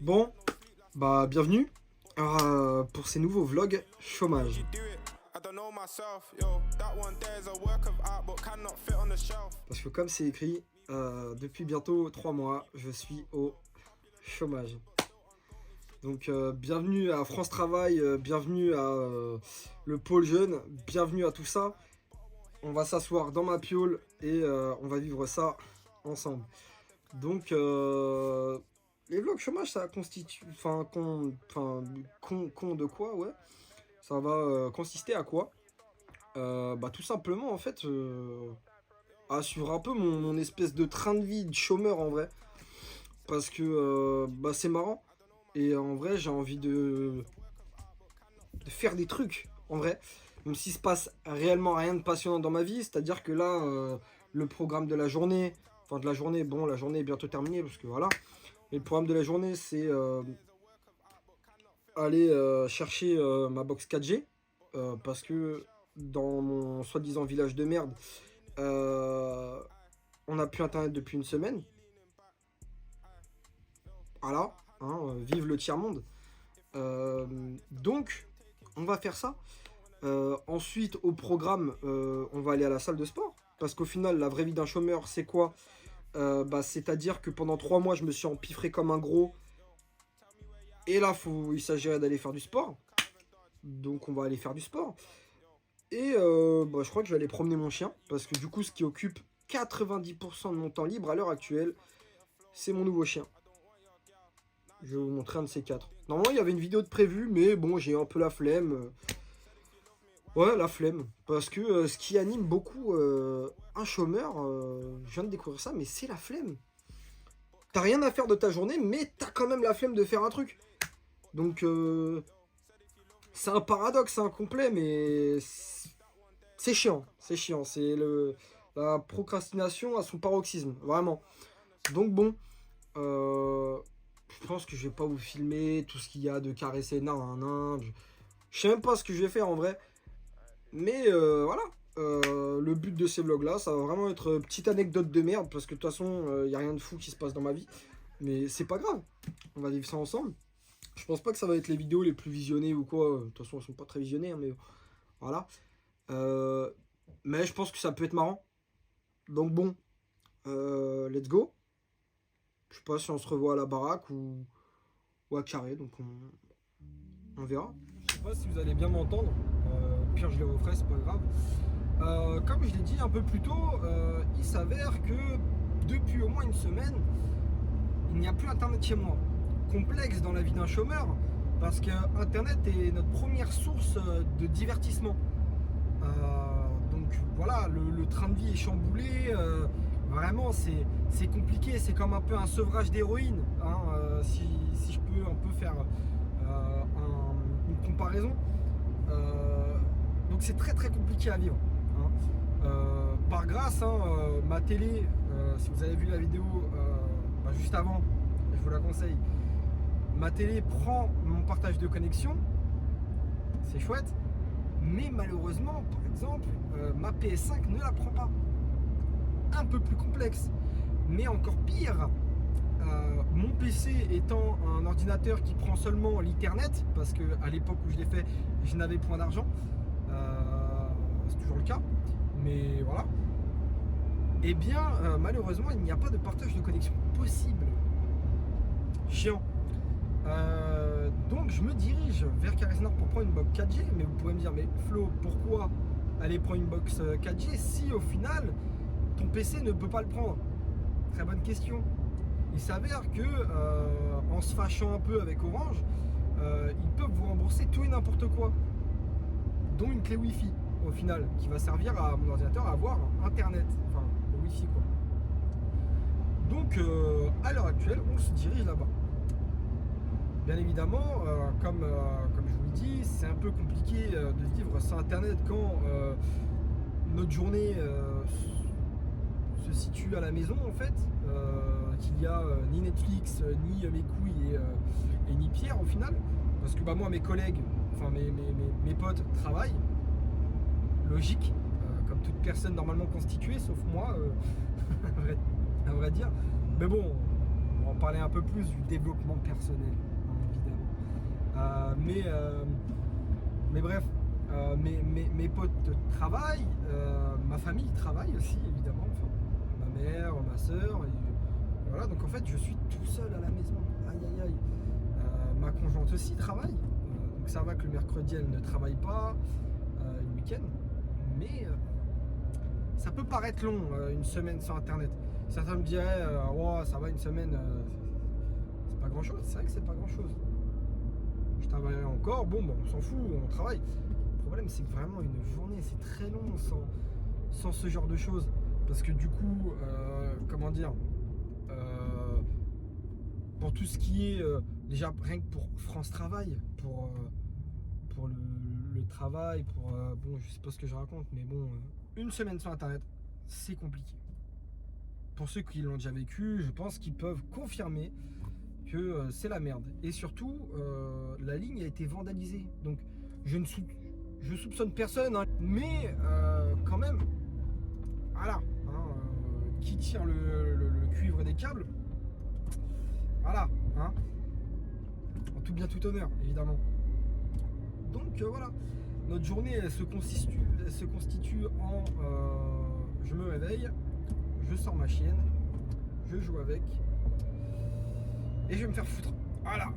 Bon, bienvenue pour ces nouveaux vlogs chômage. Parce que comme c'est écrit, depuis bientôt 3 mois, je suis au chômage. Donc bienvenue à France Travail, bienvenue à le pôle jeune, bienvenue à tout ça. On va s'asseoir dans ma piole et on va vivre ça ensemble. Donc les vlogs chômage, ça constitue, con de quoi, ouais. Ça va consister à quoi? Tout simplement en fait à suivre un peu mon espèce de train de vie de chômeur en vrai. Parce que c'est marrant. Et en vrai j'ai envie de faire des trucs en vrai. Même s'il se passe réellement rien de passionnant dans ma vie. C'est-à-dire que là, le programme de la journée, la journée est bientôt terminée parce que voilà. Mais le programme de la journée, c'est aller chercher ma box 4G. Parce que dans mon soi-disant village de merde, on n'a plus internet depuis une semaine. Voilà, hein, vive le tiers-monde. Donc, on va faire ça. Ensuite, au programme, on va aller à la salle de sport. Parce qu'au final, la vraie vie d'un chômeur, c'est quoi? C'est-à-dire que pendant 3 mois, je me suis empiffré comme un gros. Et là, il s'agirait d'aller faire du sport. Donc, on va aller faire du sport. Et je crois que je vais aller promener mon chien. Parce que du coup, ce qui occupe 90% de mon temps libre à l'heure actuelle, c'est mon nouveau chien. Je vais vous montrer un de ces 4. Normalement, il y avait une vidéo de prévue, mais bon, j'ai un peu la flemme. Ouais, la flemme. Parce que ce qui anime beaucoup un chômeur, je viens de découvrir ça, mais c'est la flemme. T'as rien à faire de ta journée, mais t'as quand même la flemme de faire un truc. Donc, c'est un paradoxe incomplet, mais c'est chiant. C'est chiant. C'est la procrastination à son paroxysme, vraiment. Donc bon, je pense que je vais pas vous filmer tout ce qu'il y a de caressé. Non. Je sais même pas ce que je vais faire en vrai. Mais voilà, le but de ces vlogs là, ça va vraiment être petite anecdote de merde. Parce que de toute façon, il n'y a rien de fou qui se passe dans ma vie. Mais c'est pas grave, on va vivre ça ensemble. Je pense pas que ça va être les vidéos les plus visionnées ou quoi. De toute façon, elles sont pas très visionnées, hein, mais voilà. Mais je pense que ça peut être marrant. Donc bon, let's go. Je sais pas si on se revoit à la baraque ou à Carré, donc on verra. Je sais pas si vous allez bien m'entendre. Au pire, je les referai, c'est pas grave. Comme je l'ai dit un peu plus tôt, il s'avère que depuis au moins une semaine, il n'y a plus internet chez moi. Complexe dans la vie d'un chômeur, parce que internet est notre première source de divertissement. Donc voilà, le train de vie est chamboulé. Vraiment, c'est compliqué. C'est comme un peu un sevrage d'héroïne, hein, si je peux un peu faire une comparaison. Donc c'est très très compliqué à vivre, hein. Par grâce, hein, ma télé, si vous avez vu la vidéo juste avant, je vous la conseille. Ma télé prend mon partage de connexion, c'est chouette, mais malheureusement, par exemple, ma PS5 ne la prend pas. Un peu plus complexe, mais encore pire, mon PC étant un ordinateur qui prend seulement l'Ethernet, parce qu'à l'époque où je l'ai fait, je n'avais point d'argent, c'est toujours le cas, mais voilà. Et bien, malheureusement, il n'y a pas de partage de connexion possible. Chiant. Donc je me dirige vers Carré-Nord pour prendre une box 4G, mais vous pouvez me dire, mais Flo, pourquoi aller prendre une box 4G si au final ton PC ne peut pas le prendre? Très bonne question. Il s'avère que en se fâchant un peu avec Orange, ils peuvent vous rembourser tout et n'importe quoi, dont une clé Wi-Fi au final, qui va servir à mon ordinateur à avoir internet, enfin le Wi-Fi quoi. Donc à l'heure actuelle, on se dirige là-bas. Bien évidemment, comme je vous le dis, c'est un peu compliqué de vivre sans internet quand notre journée se situe à la maison en fait, qu'il n'y a ni Netflix, ni mes couilles et ni Pierre au final. Parce que moi mes collègues, enfin mes potes travaillent, logique, comme toute personne normalement constituée, sauf moi, à vrai dire. Mais bon, va en parler un peu plus du développement personnel, hein, évidemment. Mais bref, mes potes travaillent, ma famille travaille aussi, évidemment. Enfin, ma mère, ma soeur. Voilà, donc en fait, je suis tout seul à la maison. Aïe, aïe, aïe. Ma conjointe aussi travaille. Donc ça va que le mercredi, elle ne travaille pas, le week-end. Mais ça peut paraître long, une semaine sur Internet. Certains me diraient, oh, ça va une semaine, c'est pas grand-chose. C'est vrai que c'est pas grand-chose. Je travaillerai encore, bon, on s'en fout, on travaille. Le problème, c'est que vraiment une journée, c'est très long sans ce genre de choses. Parce que du coup, comment dire, pour tout ce qui est, déjà rien que pour France Travail, pour le travail, bon, je sais pas ce que je raconte, mais bon, une semaine sur Internet, c'est compliqué. Pour ceux qui l'ont déjà vécu, je pense qu'ils peuvent confirmer que c'est la merde. Et surtout, la ligne a été vandalisée. Donc, je soupçonne personne, hein, mais quand même, voilà, hein, qui tire le cuivre des câbles, voilà, hein, en tout bien tout honneur, évidemment. Donc voilà, notre journée elle se constitue en je me réveille, je sors ma chienne, je joue avec et je vais me faire foutre. Voilà,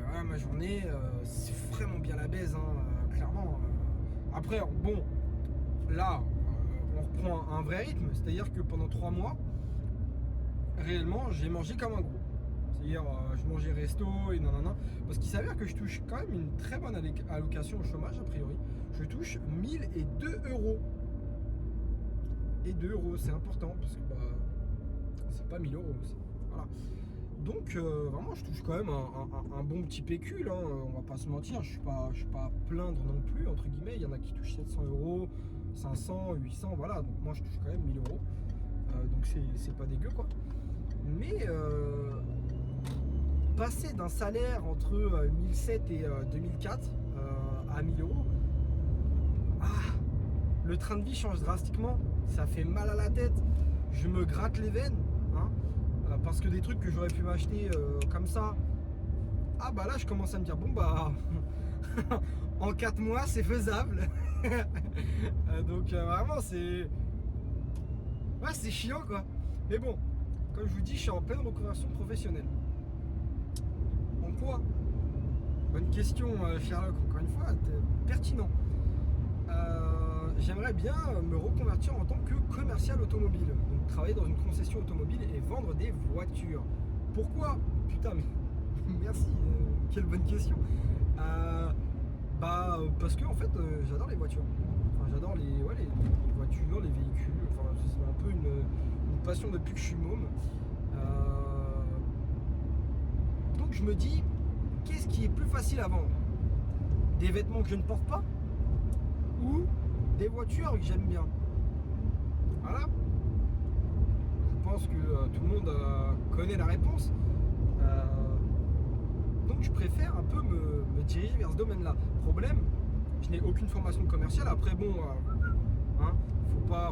voilà ma journée, c'est vraiment bien la baise, hein, clairement. Après, bon, là, on reprend un vrai rythme, c'est-à-dire que pendant 3 mois, réellement, j'ai mangé comme un gros. C'est-à-dire, je mangeais resto et nanana. Parce qu'il s'avère que je touche quand même une très bonne allocation au chômage, a priori. Je touche 1002 euros. Et 2 euros, c'est important parce que bah, c'est pas 1000 euros. Voilà. Donc, vraiment, je touche quand même un bon petit pécule. Hein, on va pas se mentir, je suis pas à plaindre non plus, entre guillemets. Il y en a qui touchent 700 euros, 500, 800, voilà. Donc, moi, je touche quand même 1000 euros. Donc, c'est pas dégueu, quoi. Mais passer d'un salaire entre 1007 et 2004 à 1000 euros, le train de vie change drastiquement. Ça fait mal à la tête. Je me gratte les veines, hein, parce que des trucs que j'aurais pu m'acheter comme ça, bah là je commence à me dire bon bah en 4 mois c'est faisable. Donc vraiment c'est chiant quoi. Mais bon, comme je vous dis, je suis en pleine reconversion professionnelle. En quoi? Bonne question, Sherlock, encore une fois, pertinent. J'aimerais bien me reconvertir en tant que commercial automobile. Donc travailler dans une concession automobile et vendre des voitures. Pourquoi? Putain, mais merci, quelle bonne question. Parce que en fait, j'adore les voitures. Enfin, j'adore les voitures, les véhicules. Enfin, c'est un peu une passion depuis que je suis môme. Donc je me dis, qu'est-ce qui est plus facile à vendre? Des vêtements que je ne porte pas ou des voitures que j'aime bien? Voilà. Je pense que tout le monde connaît la réponse. Donc je préfère un peu me diriger vers ce domaine-là. Problème, je n'ai aucune formation commerciale. Après bon, hein,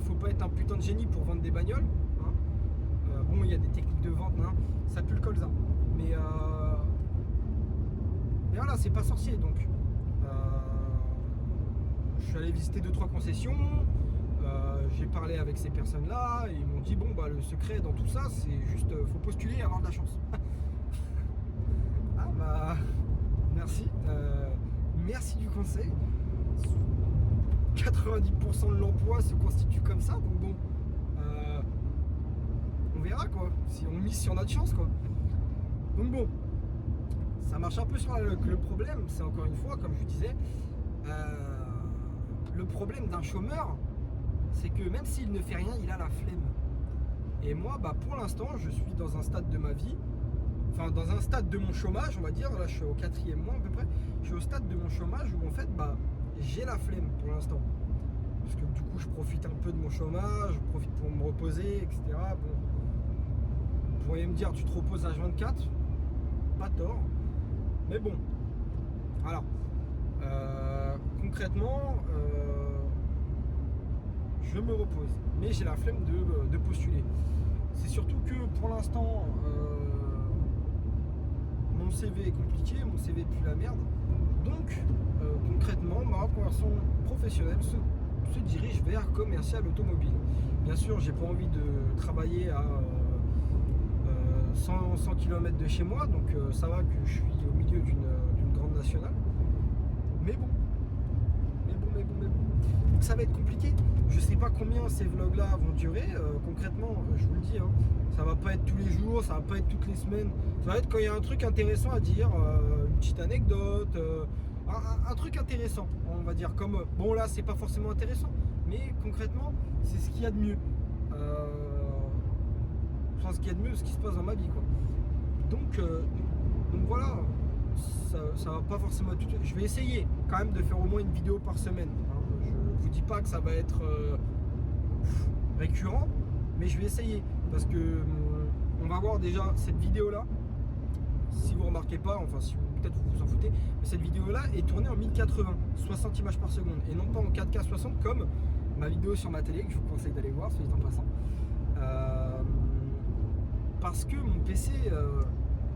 faut pas être un putain de génie pour vendre des bagnoles. Hein. Bon, il y a des techniques de vente, hein, ça pue le colza. Mais voilà, c'est pas sorcier. Donc je suis allé visiter 2-3 concessions. J'ai parlé avec ces personnes-là et ils m'ont dit bon bah le secret dans tout ça, c'est juste faut postuler et avoir de la chance. Ah bah merci, merci du conseil. 90% de l'emploi se constitue comme ça, donc bon, on verra quoi. Si on mise sur notre chance quoi. Donc bon, ça marche un peu sur le problème, c'est encore une fois comme je vous disais, le problème d'un chômeur, c'est que même s'il ne fait rien, il a la flemme. Et moi, bah pour l'instant, je suis dans un stade de ma vie. Enfin, dans un stade de mon chômage, on va dire, là je suis au 4e mois à peu près, je suis au stade de mon chômage où en fait, bah, j'ai la flemme pour l'instant. Parce que du coup, je profite un peu de mon chômage, je profite pour me reposer, etc. Bon, vous pourriez me dire, tu te reposes à 24, pas tort. Mais bon, alors, concrètement, je me repose, mais j'ai la flemme de postuler. C'est surtout que pour l'instant, CV est compliqué, mon CV pue la merde. Donc, concrètement, ma reconversion professionnelle se dirige vers commercial automobile. Bien sûr, j'ai pas envie de travailler à 100 km de chez moi, donc ça va que je suis au milieu d'une grande nationale. Mais bon. Donc ça va être compliqué. Je sais pas combien ces vlogs-là vont durer. Concrètement, je vous le dis, hein, ça va pas être tous les jours, ça va pas être toutes les semaines. Ça va être quand il y a un truc intéressant à dire, une petite anecdote, un truc intéressant, on va dire. Comme bon là, c'est pas forcément intéressant, mais concrètement, c'est ce qu'il y a de mieux. Enfin, ce qu'il y a de mieux, ce qui se passe dans ma vie, quoi. Donc voilà. Ça va pas forcément tout. Je vais essayer quand même de faire au moins une vidéo par semaine. Hein. Je vous dis pas que ça va être récurrent, mais je vais essayer parce que on va voir déjà cette vidéo là. Si vous remarquez pas, enfin si peut-être vous vous en foutez, mais cette vidéo là est tournée en 1080, 60 images par seconde et non pas en 4K 60 comme ma vidéo sur ma télé que je vous conseille d'aller voir, soit dit en passant. Parce que mon PC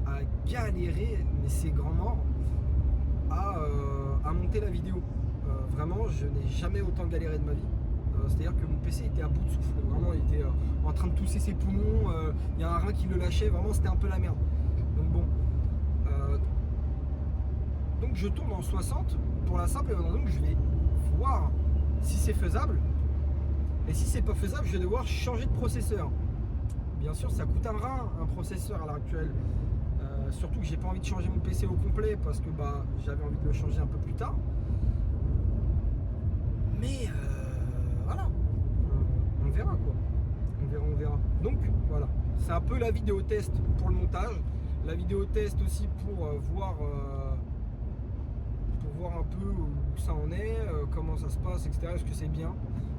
a galéré, mais c'est grand mort, à monter la vidéo. Vraiment, je n'ai jamais autant galéré de ma vie. C'est-à-dire que mon PC était à bout de souffle. Vraiment, il était en train de tousser ses poumons. Il y a un rein qui le lâchait. Vraiment, c'était un peu la merde. Donc bon. Donc je tourne en 60 pour la simple et bonne raison que je vais voir si c'est faisable. Et si c'est pas faisable, je vais devoir changer de processeur. Bien sûr, ça coûte un rein, un processeur à l'heure actuelle. Surtout que j'ai pas envie de changer mon PC au complet parce que j'avais envie de le changer un peu plus tard. Mais voilà, on verra quoi. On verra. Donc voilà, c'est un peu la vidéo test pour le montage. La vidéo test aussi pour voir un peu où ça en est, comment ça se passe, etc. Est-ce que c'est bien?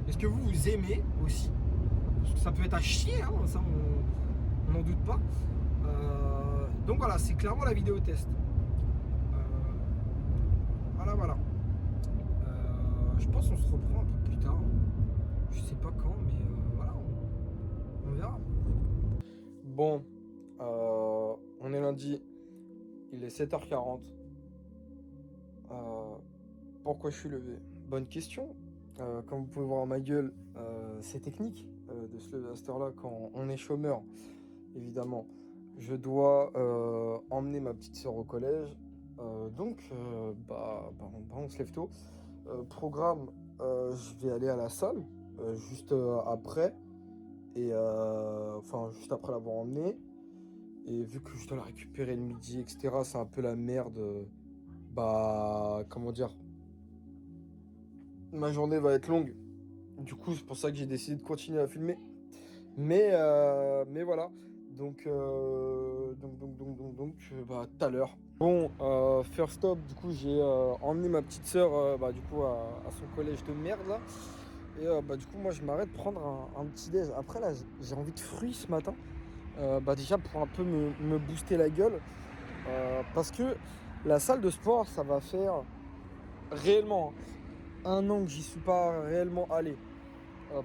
Est-ce que vous aimez aussi? Parce que ça peut être à chier, hein, ça on n'en doute pas. Donc voilà, c'est clairement la vidéo test. Voilà. Je pense qu'on se reprend un peu plus tard. Je sais pas quand, mais voilà, on verra. Bon, on est lundi, il est 7h40. Pourquoi je suis levé? Bonne question. Comme vous pouvez voir ma gueule, c'est technique de se lever à cette heure-là quand on est chômeur, évidemment. Je dois emmener ma petite soeur au collège. Donc, on se lève tôt. Programme, je vais aller à la salle juste après. Et juste après l'avoir emmenée. Et vu que je dois la récupérer le midi, etc., c'est un peu la merde. Comment dire? Ma journée va être longue. Du coup, c'est pour ça que j'ai décidé de continuer à filmer. Mais voilà. Donc, tout à l'heure. Bon, first stop, du coup, j'ai emmené ma petite sœur à son collège de merde là. Et du coup, moi, je m'arrête prendre un petit déj. Après, là, j'ai envie de fruits ce matin. Déjà, pour un peu me booster la gueule. Parce que la salle de sport, ça va faire réellement 1 an que j'y suis pas réellement allé.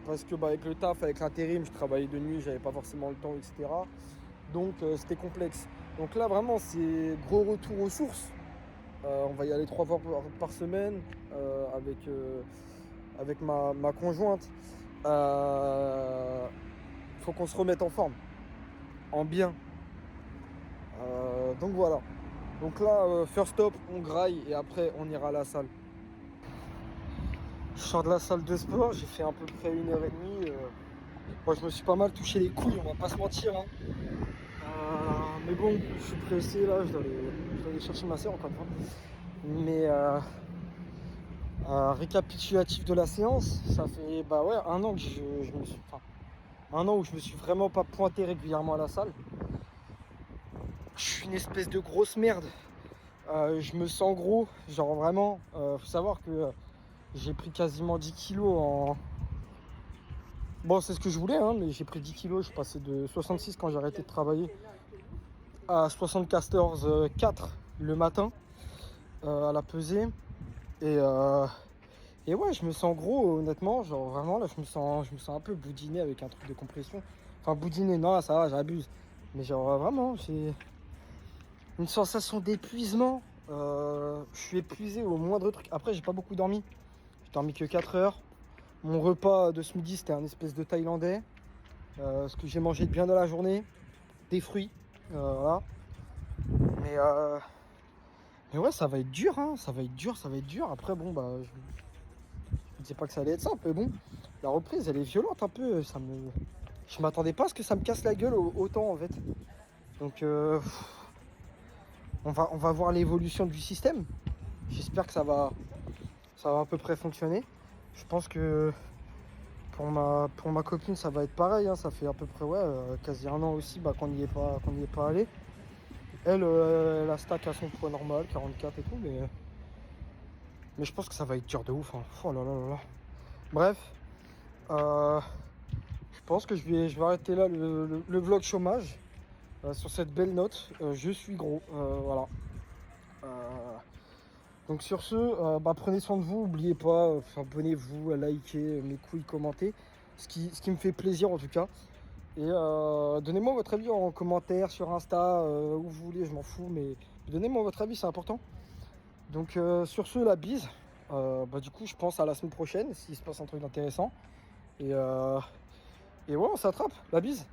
Parce que avec le taf, avec l'intérim, je travaillais de nuit, j'avais pas forcément le temps, etc. Donc c'était complexe. Donc là vraiment c'est gros retour aux sources. On va y aller 3 fois par semaine avec ma conjointe. Faut qu'on se remette en forme, en bien. Donc voilà. Donc là, first stop, on graille et après on ira à la salle. Je sors de la salle de sport, j'ai fait à peu près 1h30. Moi, je me suis pas mal touché les couilles, on va pas se mentir. Hein. Mais bon, je suis pressé là, je dois aller chercher ma soeur encore une fois. Mais récapitulatif de la séance, ça fait 1 an que je me suis. Enfin, 1 an où je me suis vraiment pas pointé régulièrement à la salle. Je suis une espèce de grosse merde. Je me sens gros, genre vraiment. Faut savoir que j'ai pris quasiment 10 kilos en. Bon, c'est ce que je voulais, hein, mais j'ai pris 10 kilos. Je suis passé de 66 quand j'ai arrêté de travailler à 74,4 le matin à la pesée. Et ouais, je me sens gros, honnêtement. Genre vraiment, là, je me sens un peu boudiné avec un truc de compression. Enfin, boudiné, non, ça va, j'abuse. Mais genre vraiment, une sensation d'épuisement. Je suis épuisé au moindre truc. Après, j'ai pas beaucoup dormi. J'ai dormi que 4 heures. Mon repas de ce midi, c'était un espèce de thaïlandais. Ce que j'ai mangé de bien dans la journée. Des fruits. Voilà. Mais, mais ouais, ça va être dur, hein. Ça va être dur, ça va être dur. Après, bon, bah, je ne disais pas que ça allait être simple. Mais bon, la reprise, elle est violente un peu. Je m'attendais pas à ce que ça me casse la gueule autant, en fait. Donc, on va voir l'évolution du système. J'espère que ça va à peu près fonctionner. Je pense que pour ma copine, ça va être pareil, hein. Ça fait à peu près ouais, quasi un an aussi qu'on n'y est pas allé. Elle, elle a stack à son poids normal, 44 et tout, mais je pense que ça va être dur de ouf, hein. Oh là là là là. Bref, je pense que je vais arrêter là le vlog chômage sur cette belle note. Je suis gros, voilà. Donc sur ce, prenez soin de vous, n'oubliez pas, abonnez-vous, likez mes couilles, commentez, ce qui me fait plaisir en tout cas. Et donnez-moi votre avis en commentaire sur Insta, où vous voulez, je m'en fous, mais donnez-moi votre avis, c'est important. Donc sur ce, la bise. Du coup, je pense à la semaine prochaine, s'il se passe un truc intéressant. Et ouais, on s'attrape, la bise.